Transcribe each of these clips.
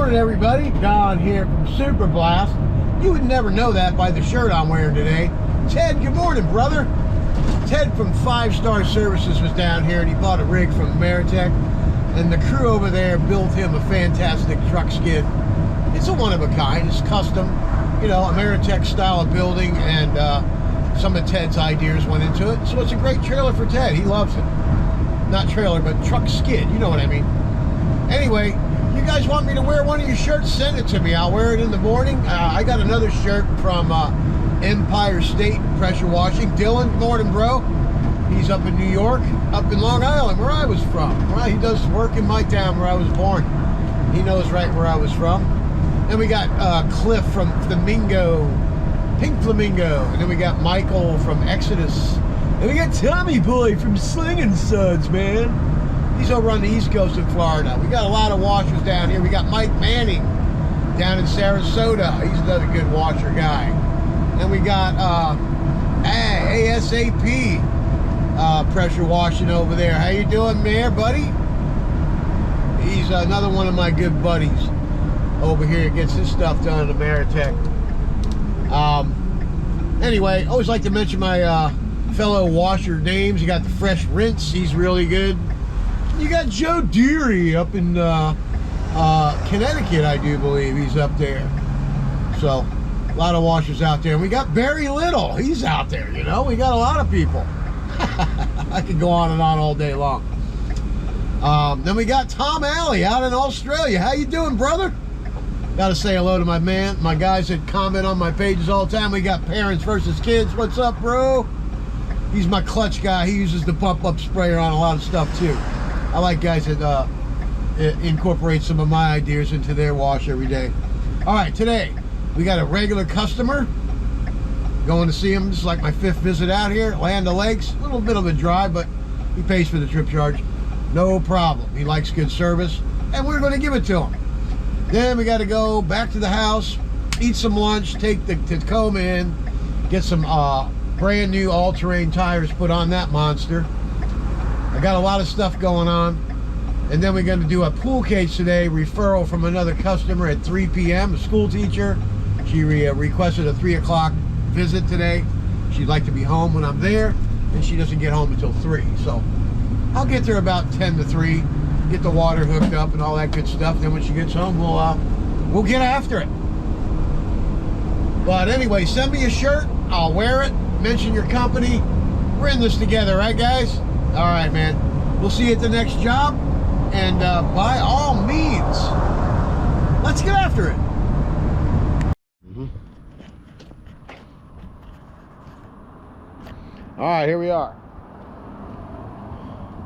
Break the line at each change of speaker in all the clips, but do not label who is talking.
morning, everybody. Don here from Super Blast. You would never know that by the shirt I'm wearing today. Ted, good morning, brother. Ted from 5 Star Services was down here and he bought a rig from Ameritech, and the crew over there built him a fantastic truck skid. It's a one of a kind. It's custom, you know, Ameritech style of building, and some of Ted's ideas went into it. So it's a great trailer for Ted. He loves it. Not trailer, but truck skid. You know what I mean. Anyway, you guys want me to wear one of your shirts? Send it to me. I'll wear it in the morning. I got another shirt from Empire State Pressure Washing. Dylan, good morning, bro. He's up in New York, up in Long Island, where I was from. Right? He does work in my town where I was born. He knows right where I was from. Then we got Cliff from Flamingo, Pink Flamingo. And then we got Michael from Exodus. And we got Tommy Boy from Sling & Sons, man. He's over on the East Coast of Florida. We got a lot of washers down here. We got Mike Manning down in Sarasota. He's another good washer guy. And we got ASAP pressure washing over there. How you doing, Mayor, buddy? He's another one of my good buddies over here. Gets his stuff done at Ameritech. Anyway, always like to mention my fellow washer names. You got the Fresh Rinse. He's really good. You got Joe Deary up in Connecticut, I do believe. He's up there. So, a lot of washers out there. And we got Barry Little. He's out there, you know. We got a lot of people. I could go on and on all day long. Then we got Tom Alley out in Australia. How you doing, brother? Got to say hello to my man. My guys that comment on my pages all the time. We got Parents versus Kids. What's up, bro? He's my clutch guy. He uses the pump-up sprayer on a lot of stuff, too. I like guys that incorporate some of my ideas into their wash every day. All right, today we got a regular customer. Going to see him. This is like my 5th visit out here. Land O'Lakes. A little bit of a drive, but he pays for the trip charge. No problem. He likes good service, and we're going to give it to him. Then we got to go back to the house, eat some lunch, take the Tacoma in, get some brand new all-terrain tires put on that monster. I got a lot of stuff going on. And then we're going to do a pool cage today, referral from another customer at 3 p.m., a school teacher. She requested a 3 o'clock visit today. She'd like to be home when I'm there, and she doesn't get home until 3. So I'll get there about 10 to 3, get the water hooked up and all that good stuff. Then when she gets home, we'll get after it. But anyway, send me a shirt. I'll wear it. Mention your company. We're in this together, right, guys? All right, man. We'll see you at the next job. And by all means, let's get after it. All right, here we are.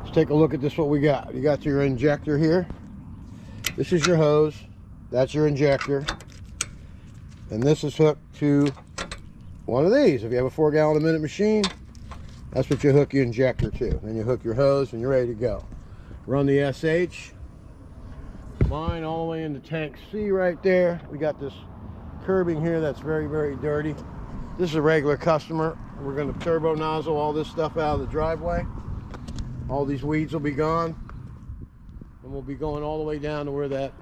Let's take a look at this, what we got. You got your injector here. This is your hose. That's your injector. And this is hooked to one of these. If you have a 4-gallon-a-minute machine, that's what you hook your injector to. Then you hook your hose and you're ready to go. Run the SH. Line all the way into tank C right there. We got this curbing here that's very, very dirty. This is a regular customer. We're going to turbo nozzle all this stuff out of the driveway. All these weeds will be gone. And we'll be going all the way down to where that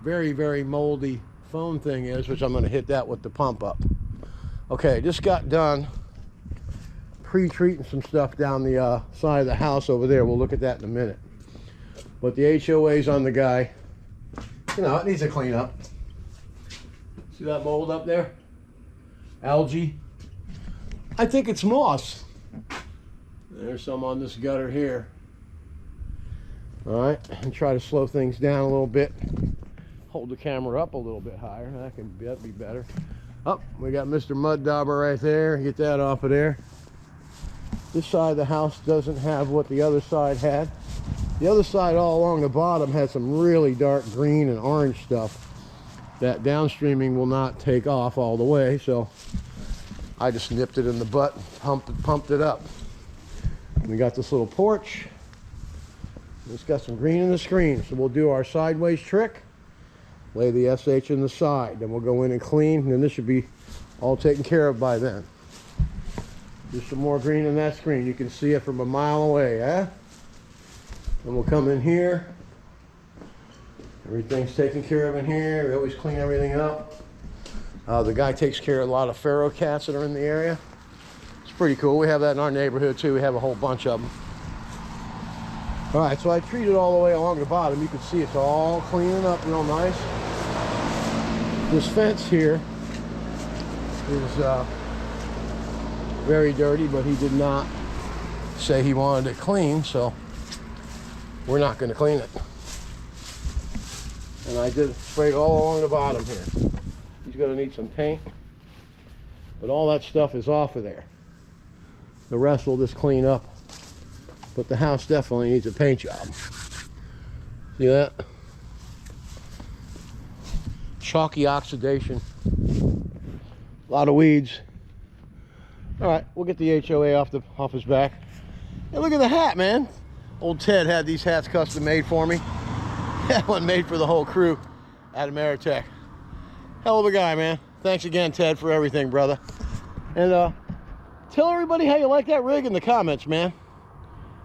very, very moldy foam thing is, which I'm going to hit that with the pump up. Okay, just got done pre-treating some stuff down the side of the house over there. We'll look at that in a minute. But the HOA's on the guy. You know, it needs a clean up. See that mold up there? Algae. I think it's moss. There's some on this gutter here. All right, and try to slow things down a little bit. Hold the camera up a little bit higher. That'd be better. Oh, we got Mr. Mud Dauber right there. Get that off of there. This side of the house doesn't have what the other side had. The other side all along the bottom had some really dark green and orange stuff that downstreaming will not take off all the way, so I just nipped it in the butt, pumped it up. And we got this little porch. It's got some green in the screen, so we'll do our sideways trick. Lay the SH in the side, then we'll go in and clean, and then this should be all taken care of by then. Just some more green in that screen. You can see it from a mile away, eh? And we'll come in here Everything's taken care of in here. We always clean everything up. The guy takes care of a lot of feral cats that are in the area. It's pretty cool. We have that in our neighborhood too. We have a whole bunch of them. All right, so I treated all the way along the bottom. You can see it's all cleaning up real nice. This fence here is very dirty, but he did not say he wanted it clean, so we're not going to clean it. And I did spray all along the bottom here. He's going to need some paint, but all that stuff is off of there. The rest will just clean up, but the house definitely needs a paint job. See that? Chalky oxidation. A lot of weeds. All right, we'll get the HOA off his back. Hey, look at the hat, man. Old Ted had these hats custom made for me. That one made for the whole crew at Ameritech. Hell of a guy, man. Thanks again, Ted, for everything, brother. And tell everybody how you like that rig in the comments, man.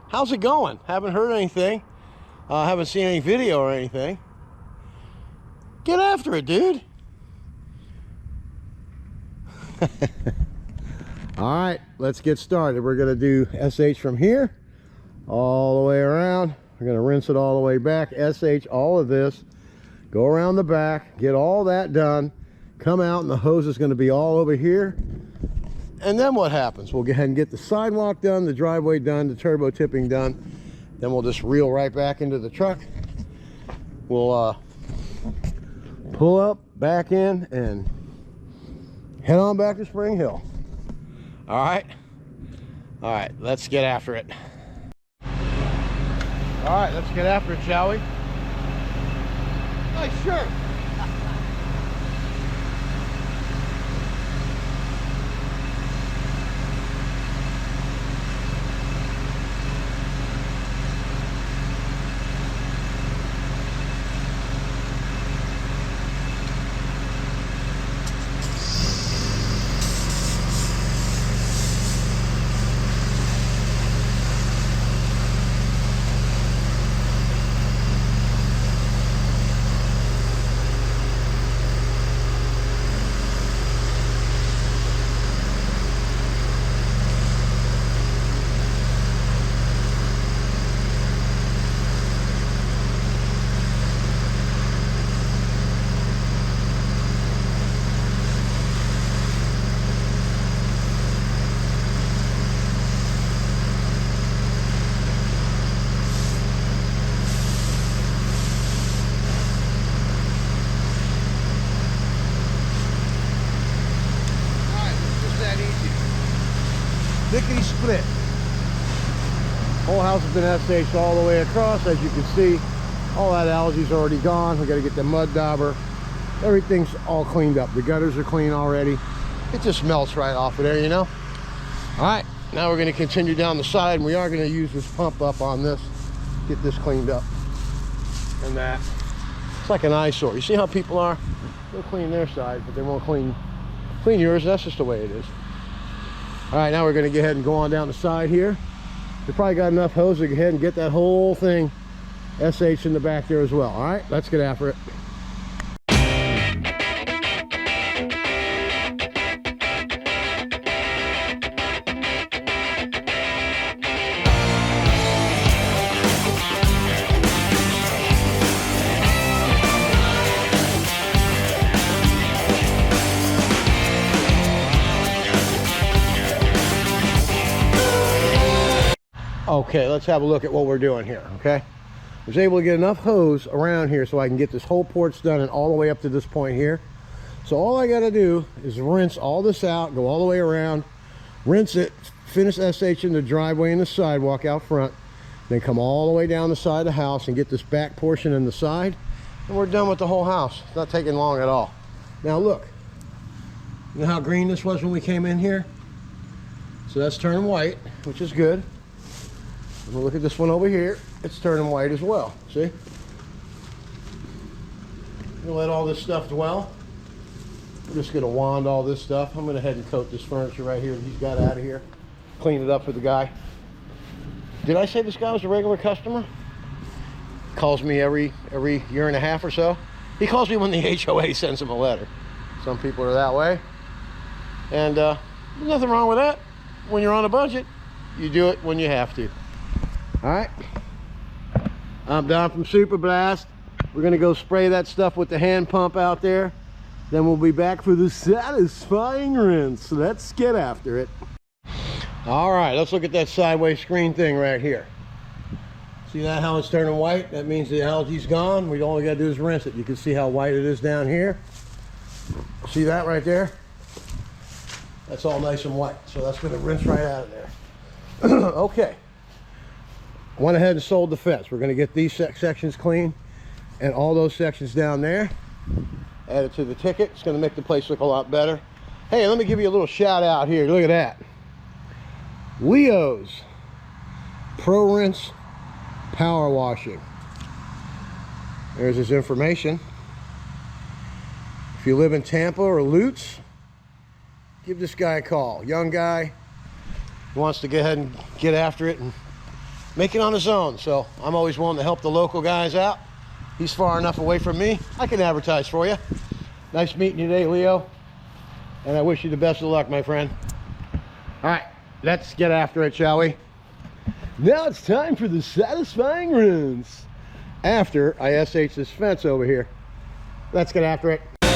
How's it going? Haven't heard anything. Haven't seen any video or anything. Get after it, dude. All right, let's get started. We're gonna do SH from here all the way around. We're gonna rinse it all the way back. SH all of this, go around the back, get all that done, come out, and the hose is gonna be all over here. And then what happens? We'll go ahead and get the sidewalk done, the driveway done, the turbo tipping done. Then we'll just reel right back into the truck. We'll pull up, back in, and head on back to Spring Hill. All right, let's get after it. All right, let's get after it, shall we? Nice shirt. Lickety split. Whole house has been SH'd all the way across. As you can see, all that algae's already gone. We got to get the mud dauber. Everything's all cleaned up. The gutters are clean already. It just melts right off of there, you know. All right, now we're going to continue down the side, and we are going to use this pump up on this, get this cleaned up. And that, it's like an eyesore. You see how people are? They'll clean their side, but they won't clean yours. That's just the way it is. All right, now we're going to go ahead and go on down the side here. We probably got enough hose to go ahead and get that whole thing SH in the back there as well. All right, let's get after it. Okay, let's have a look at what we're doing here, okay? I was able to get enough hose around here so I can get this whole porch done and all the way up to this point here. So all I gotta do is rinse all this out, go all the way around, rinse it, finish SH in the driveway and the sidewalk out front, then come all the way down the side of the house and get this back portion in the side, and we're done with the whole house. It's not taking long at all. Now look, you know how green this was when we came in here? So that's turning white, which is good. And we'll look at this one over here. It's turning white as well. See? We'll let all this stuff dwell. We're just going to wand all this stuff. I'm going to head and coat this furniture right here that he's got out of here. Clean it up for the guy. Did I say this guy was a regular customer? calls me every year and a half or so. He calls me when the HOA sends him a letter. Some people are that way. And there's nothing wrong with that. When you're on a budget, you do it when you have to. All right. I'm Don from Super Blast. We're gonna go spray that stuff with the hand pump out there. Then we'll be back for the satisfying rinse. Let's get after it. All right, let's look at that sideways screen thing right here. See that, how it's turning white? That means the algae's gone. We all we gotta do is rinse it. You can see how white it is down here. See that right there? That's all nice and white. So that's gonna rinse right out of there. Okay. Went ahead and sold the fence. We're gonna get these sections clean and all those sections down there. Add it to the ticket. It's gonna make the place look a lot better. Hey, let me give you a little shout out here. Look at that. Leo's Pro Rinse Power Washing. There's his information. If you live in Tampa or Lutz, give this guy a call. Young guy, he wants to go ahead and get after it and make it on his own. So I'm always willing to help the local guys out. He's far enough away from me, I can advertise for you. Nice meeting you today, Leo. And I wish you the best of luck, my friend. All right, let's get after it, shall we? Now it's time for the satisfying rinse. After I SH this fence over here. Let's get after it.
Tell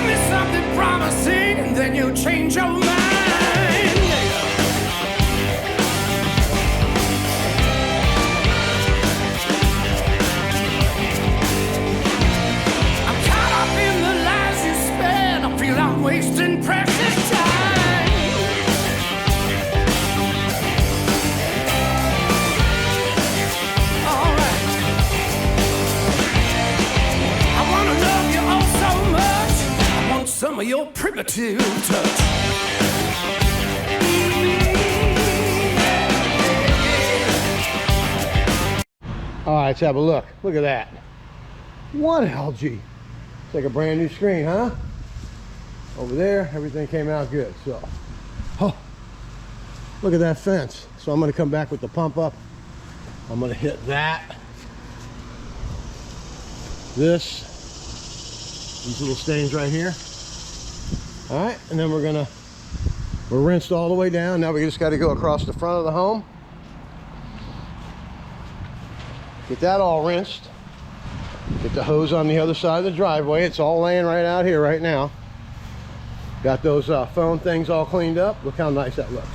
me something promising and then you'll change your mind. I'm caught up in the lies you spend. I feel I'm wasting precious time. Some of your primitive touch.
All right, let's have a look. Look at that. What algae? It's like a brand new screen, huh? Over there, everything came out good. So, oh, look at that fence. So I'm gonna come back with the pump up. I'm gonna hit that. These little stains right here. All right, and then we're rinsed all the way down. Now we just got to go across the front of the home. Get that all rinsed. Get the hose on the other side of the driveway. It's all laying right out here right now. Got those phone things all cleaned up. Look how nice that looks.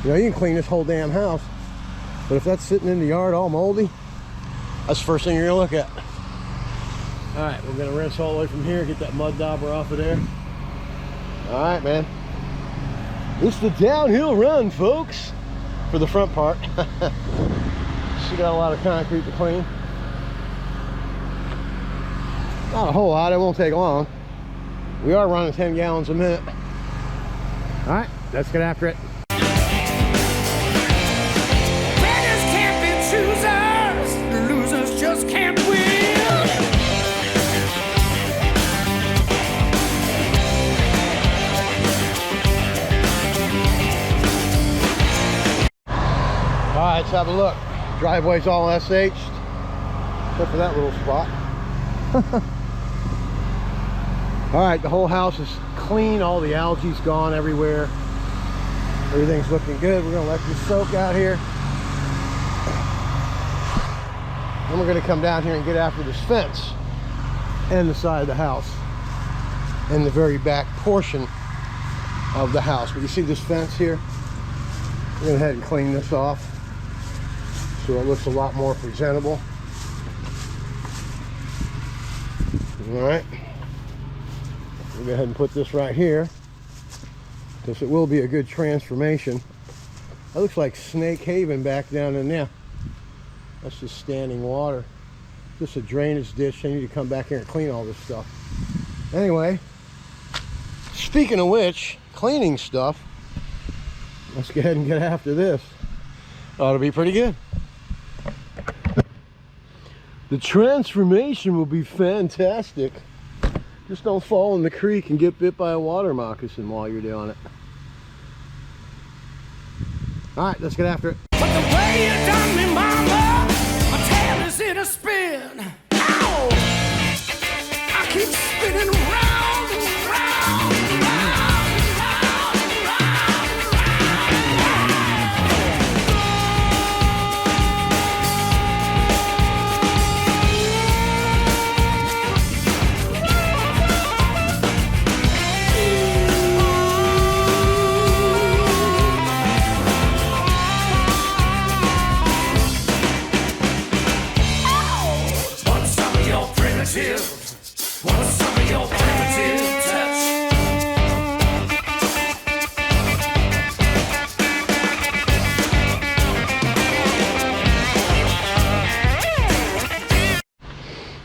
You know, you can clean this whole damn house, but if that's sitting in the yard all moldy, that's the first thing you're gonna look at. All right, we're gonna rinse all the way from here, get that mud dauber off of there. All right, man. It's the downhill run, folks, for the front part. She got a lot of concrete to clean. Not a whole lot, it won't take long. We are running 10 gallons a minute. All right, let's get after it.
Beggars can't be choosers, losers just can't win.
All right, let's have a look. Driveway's all SH'd, except for that little spot. All right, the whole house is clean. All the algae's gone everywhere. Everything's looking good. We're gonna let this soak out here. Then we're gonna come down here and get after this fence and the side of the house and the very back portion of the house. But you see this fence here? We're gonna go ahead and clean this off so it looks a lot more presentable. All right, we'll go ahead and put this right here because it will be a good transformation. That looks like Snake Haven back down in there. That's just standing water. Just a drainage ditch. I need to come back here and clean all this stuff. Anyway, speaking of which, cleaning stuff, let's go ahead and get after this. Ought to be pretty good. The transformation will be fantastic. Just don't fall in the creek and get bit by a water moccasin while you're doing it. All right, let's get after it.
But the way you done me, mama, my tail is in a spin. Ow! I keep spinning round and round and round and round and round and want some of your primitive, want some of your primitive touch.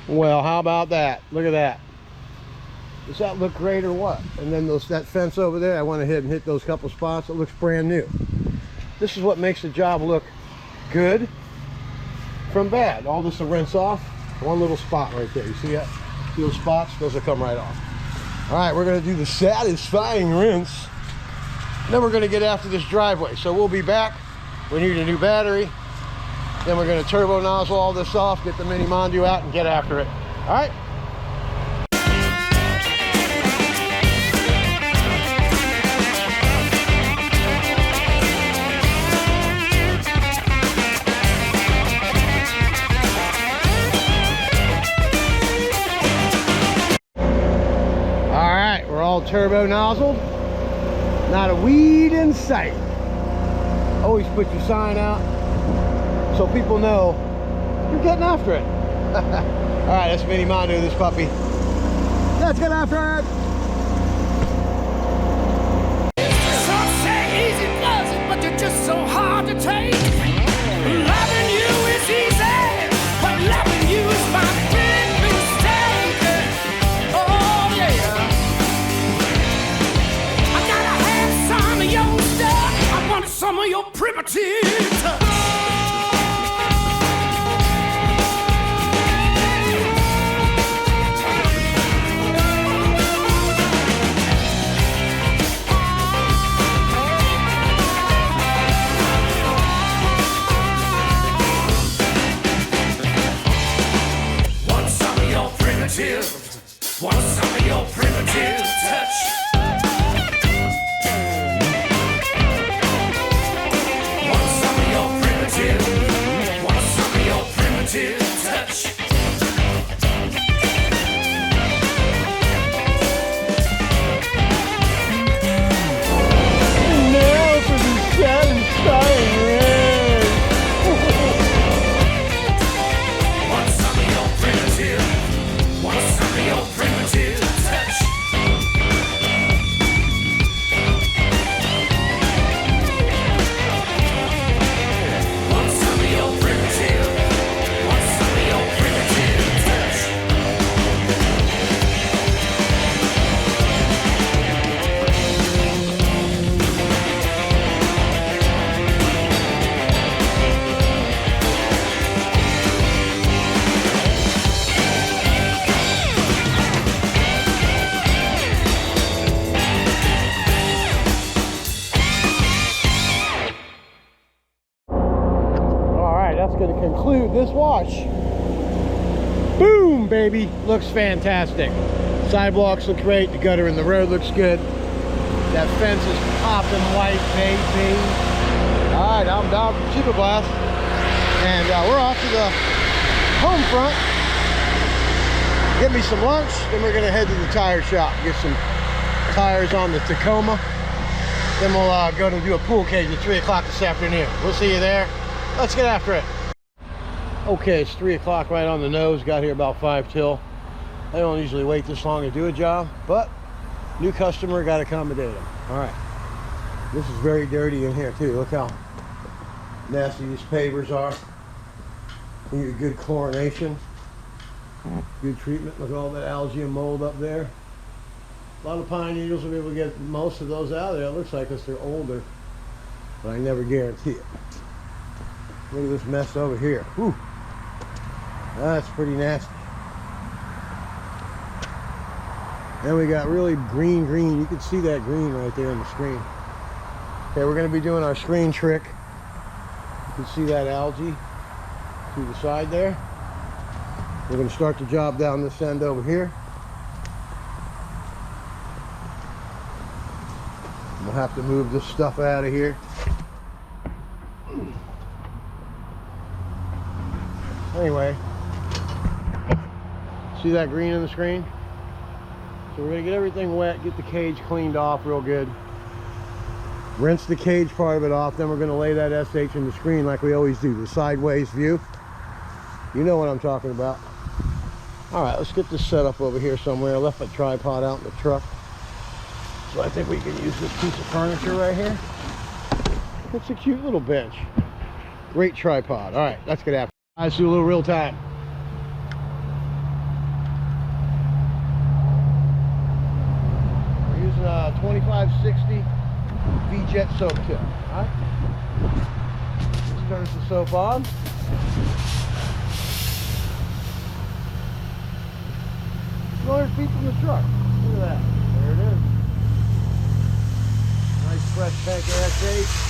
Well, how about that? Look at that. Does that look great or what? And then that fence over there, I went ahead and hit those couple spots. It looks brand new. This is what makes the job look good from bad. All this will rinse off. One little spot right there. You see that? See those spots? Those will come right off. All right, we're going to do the satisfying rinse. Then we're going to get after this driveway. So we'll be back. We need a new battery. Then we're going to turbo nozzle all this off, get the mini Mondu out, and get after it. All right? All right, we're all turbo nozzled. Not a weed in sight. Always put your sign out so people know you're getting after it. All right, let's mini Mondu this puppy. Let's get after it.
Some say easy does it, but you're just so hard to take. Loving you is easy, but loving you is my big mistake. Oh yeah, I gotta have some of your stuff. I want some of your primitive touch. Want some of your primitive touch. Want some of your primitive. Want some of your primitive touch.
Now for the satisfying rinse.
Want some of your primitive. Want some of your primitive touch. Want some of your primitive. Want some of your primitive touch.
All right, that's going to conclude this wash. Boom, baby. Looks fantastic. Sidewalks look great. The gutter in the road looks good. That fence is popping white, baby. All right, I'm down from Cheaper Blast. And we're off to the home front. Get me some lunch. Then we're going to head to the tire shop. Get some tires on the Tacoma. Then we'll go to do a pool cage at 3 o'clock this afternoon. We'll see you there. Let's get after it. Okay, it's 3 o'clock right on the nose. Got here about 5 till. I don't usually wait this long to do a job, but new customer, got to accommodate them. All right. This is very dirty in here too. Look how nasty these pavers are. You need a good chlorination, good treatment. Look at all that algae and mold up there. A lot of pine needles will be able to get most of those out of there. It looks like because they're older, but I never guarantee it. Look at this mess over here. Whew. That's pretty nasty. Then we got really green. You can see that green right there on the screen. Okay, we're going to be doing our screen trick. can see that algae to the side there. We're going to start the job down this end over here. We'll have to move this stuff out of here. Anyway, see that green in the screen? So we're going to get everything wet, get the cage cleaned off real good. Rinse the cage part of it off, then we're going to lay that SH in the screen like we always do, the sideways view. You know what I'm talking about. Alright, let's get this set up over here somewhere. I left my tripod out in the truck. So I think we can use this piece of furniture right here. It's a cute little bench. Great tripod. Alright, let's get after it. Let's do a little real time. We're using a 2560 V-Jet soap tip. Alright. Let's turn the soap on. 200 feet from the truck. Look at that. There it is. Nice fresh tank of SH.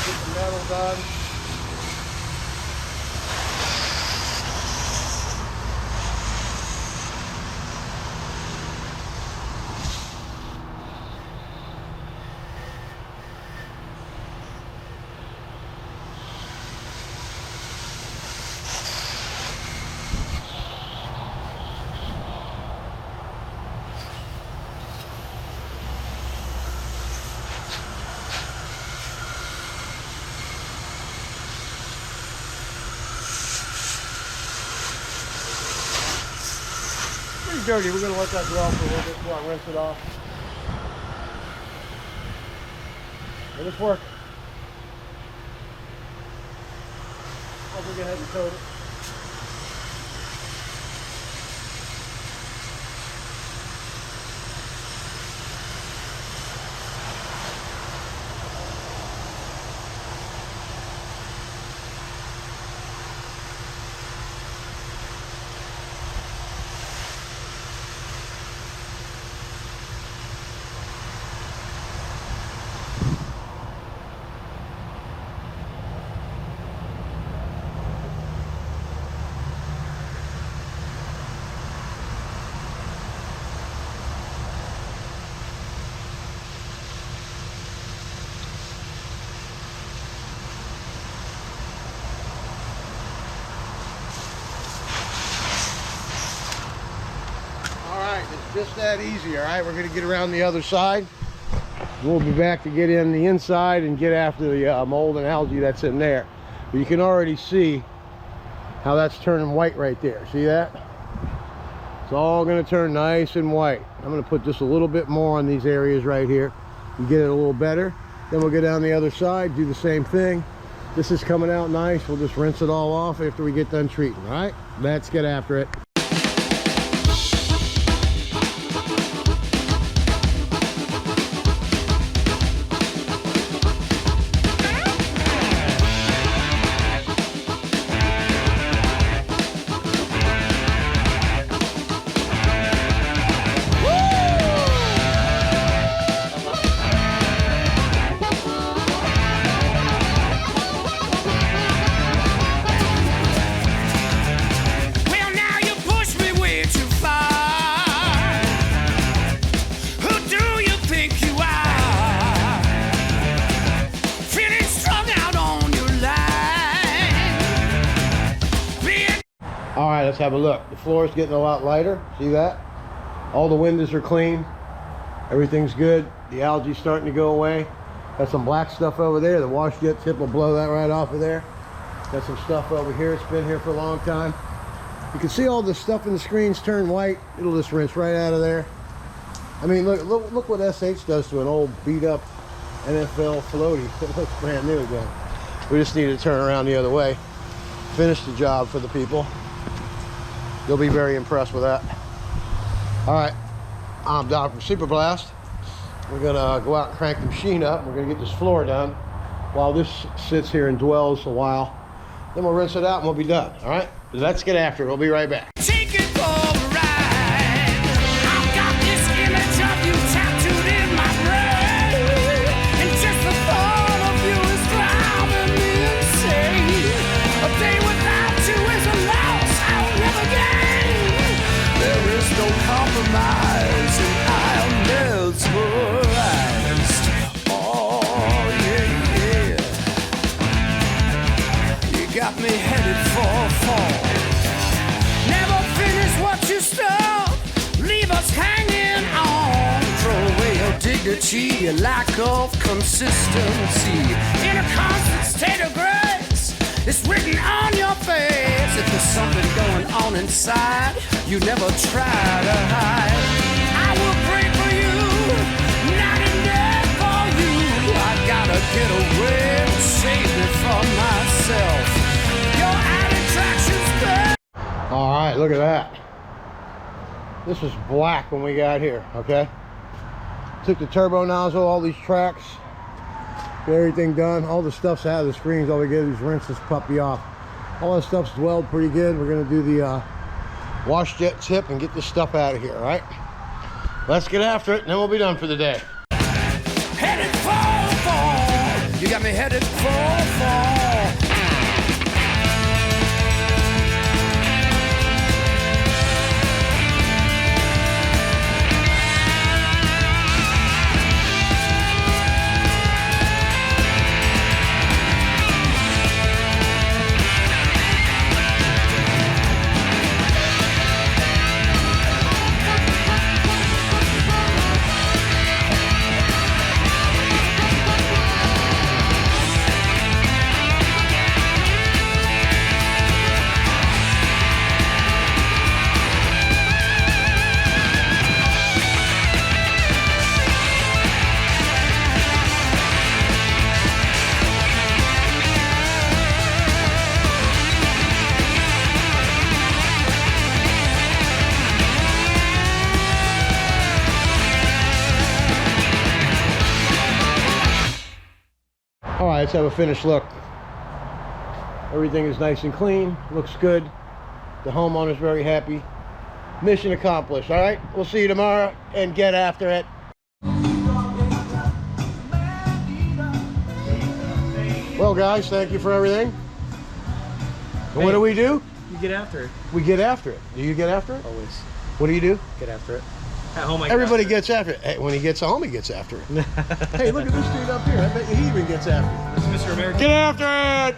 Get the metal done. Dirty. We're going to let that dry for a little bit before I rinse it off. Let this work. I'll go ahead and coat it. Just that easy. All right, we're going to get around the other side. We'll be back to get in the inside and get after the mold and algae that's in there. But you can already see how that's turning white right there. See that? It's all going to turn nice and white. I'm going to put just a little bit more on these areas right here. You get it a little better. Then we'll go down the other side, do the same thing. This is coming out nice. We'll just rinse it all off after we get done treating. All right, let's get after it. All right, let's have a look. The floor is getting a lot lighter. See that? All the windows are clean. Everything's good. The algae's starting to go away. Got some black stuff over there. The wash jet tip will blow that right off of there. Got some stuff over here. It's been here for a long time. You can see all the stuff in the screens turn white. It'll just rinse right out of there. I mean, look what SH does to an old beat up NFL floaty. It looks brand new again. We just need to turn around the other way. Finish the job for the people. They'll be very impressed with that. All right, I'm Don from Super Blast. we're gonna go out and crank the machine up. We're gonna get this floor done while this sits here and dwells a while. Then we'll rinse it out and we'll be done. All right, let's get after it. We'll be right back.
Take it for a ride. I've got this image of you tattooed in my brain, and just the thought of you is driving me insane. A day without you is a loss I'll never gain. There is no compromise, and I am mesmerized. Oh yeah, yeah. You got me headed for a fall. Never finish what you start. Leave us hanging on. Throw away your dignity, your lack of consistency. In a constant state of grace, it's written on your face. If there's something going on inside, you never try to hide. I will pray for you, night and day for you. I gotta get away and save me from myself. Your attraction's bad.
All right, look at that. This was black when we got here, okay? Took the turbo nozzle, all these tracks, get everything done. All the stuff's out of the screens. All we get is rinse this puppy off. All that stuff's dwelled pretty good. We're gonna do the wash jet tip and get this stuff out of here, all right? Let's get after it, and then we'll be done for the day.
Headed for a fall. You got me headed for a fall.
All right, let's have a finished look. Everything is nice and clean, looks good. The homeowner's very happy. Mission accomplished, all right? We'll see you tomorrow and get after it. Well, guys, thank you for everything. So what do we do?
You get after it.
We get after it. Do you get after it?
Always.
What do you do?
Get after it. At home, I
Everybody
get
gets after it. Hey, when he gets home, he gets after it. Hey, look at this dude up here. I bet you he even gets after it.
after it. Mr. American.
Get after it!